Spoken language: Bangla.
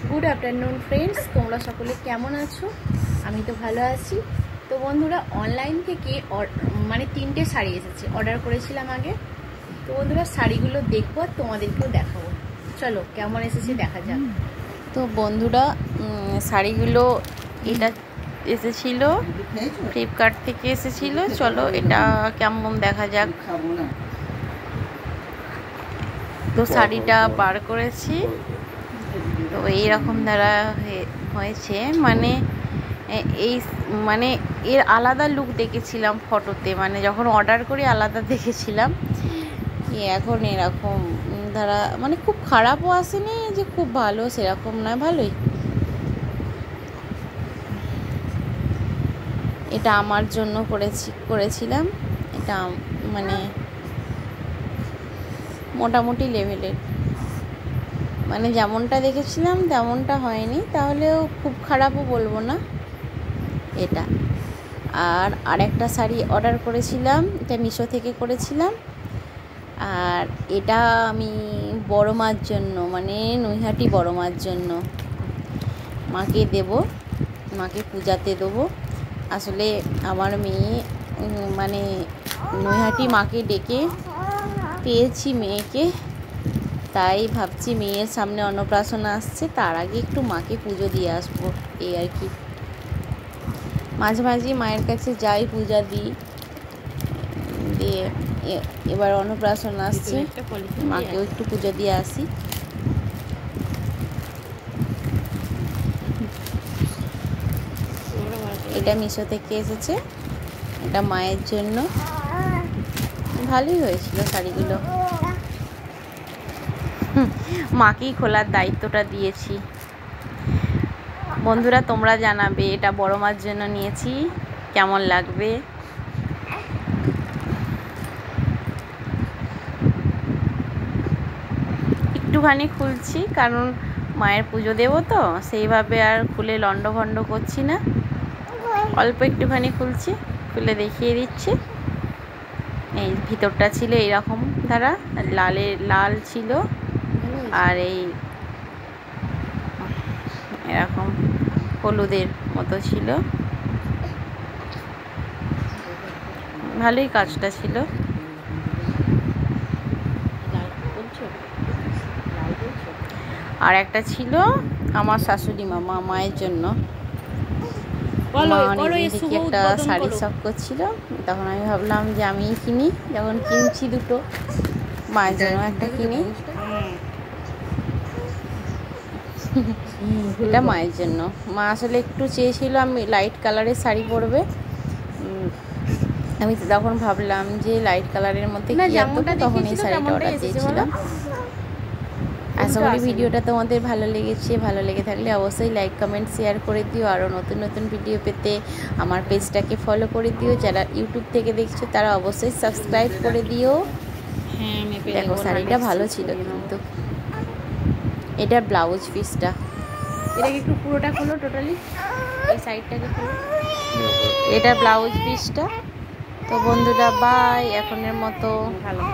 গুড আফটারনুন ফ্রেন্ডস, তোমরা সকলে কেমন আছো? আমি তো ভালো আছি। তো বন্ধুরা, অনলাইন থেকে মানে 3টে শাড়ি এসেছে, অর্ডার করেছিলাম আগে। তো বন্ধুরা, শাড়িগুলো দেখবো আর তোমাদেরকেও দেখাবো। চলো কেমন এসেছে দেখা যাক। তো বন্ধুরা, শাড়িগুলো এটা এসেছিল ফ্লিপকার্ট থেকে এসেছিল। চলো এটা কেমন দেখা যাক। তো শাড়িটা বার করেছি। তো এইরকম দ্বারা হয়েছে, মানে এই মানে এর আলাদা লুক দেখেছিলাম ফটোতে, মানে যখন অর্ডার করি আলাদা দেখেছিলাম। এখন এরকম দ্বারা মানে খুব খারাপও আসেনি যে খুব ভালো, সেরকম নয়, ভালোই। এটা আমার জন্য করেছিলাম। এটা মানে মোটামুটি লেভেলের, মানে যেমনটা দেখেছিলাম তেমনটা হয়নি, তাহলেও খুব খারাপও বলবো না এটা। আর আরেকটা শাড়ি অর্ডার করেছিলাম, এটা মিশো থেকে করেছিলাম। আর এটা আমি বড় মার জন্য, মানে নৈহাটি বড় মার জন্য মাকে দেব, মাকে পূজাতে দেবো। আসলে আমার মেয়ে মানে নৈহাটি মাকে ডেকে পেয়েছি মেয়েকে, তাই ভাবছি মেয়ের সামনে অন্নপ্রাশন আসছে, তার আগে একটু মাকে পুজো দিয়ে আসবো, এই আর কি। মাঝে মাঝে মায়ের কাছে যাই, পূজা দিই, দিয়ে এবার অন্নপ্রাশন আসছে, মাকেও একটু পুজো দিয়ে আসি। এটা মিশো থেকে এসেছে, এটা মায়ের জন্য। ভালোই হয়েছিল শাড়িগুলো, মাকেই খোলার দায়িত্বটা দিয়েছি। বন্ধুরা, তোমরা জানাবে এটা বড় মার জন্য নিয়েছি, কেমন লাগবে। একটুখানি খুলছি, কারণ মায়ের পুজো দেবো তো, সেইভাবে আর খুলে লন্ডভন্ড করছি না। অল্প একটুখানি খুলছি, খুলে দেখিয়ে দিচ্ছি। এই ভিতরটা ছিল এইরকম ধারা, লাল ছিল, আর এই এরকম হলুদের মতো ছিল। ভালোই কাজটা ছিল। আর একটা ছিল আমার শাশুড়ি মায়ের জন্য, একটা শাড়ির শখ করছিল, তখন আমি ভাবলাম যে আমিই কিনি। যখন কিনছি দুটো, মায়ের জন্য একটা কিনি। এটা মায়ের জন্য। মা আসলে একটু চেয়েছিল আমি লাইট কালারের শাড়ি পরবে। আমি তখন ভাবলাম যে লাইট কালারের মধ্যে তখন এই শাড়িটা অর্ডার দিয়েছিলাম। আশা করি ভিডিওটা তোমাদের ভালো লেগেছে। ভালো লেগে থাকলে অবশ্যই লাইক, কমেন্ট, শেয়ার করে দিও। আরও নতুন নতুন ভিডিও পেতে আমার পেজটাকে ফলো করে দিও। যারা ইউটিউব থেকে দেখছো তারা অবশ্যই সাবস্ক্রাইব করে দিও। দেখো শাড়িটা ভালো ছিল কিন্তু। এটা ব্লাউজ পিসটা, এটাকে একটু পুরোটা খোলো, টোটালি এই সাইডটাকে খোলো। এটা ব্লাউজ পিসটা। তো বন্ধুরা, বাই, এখনের মতো ভালো।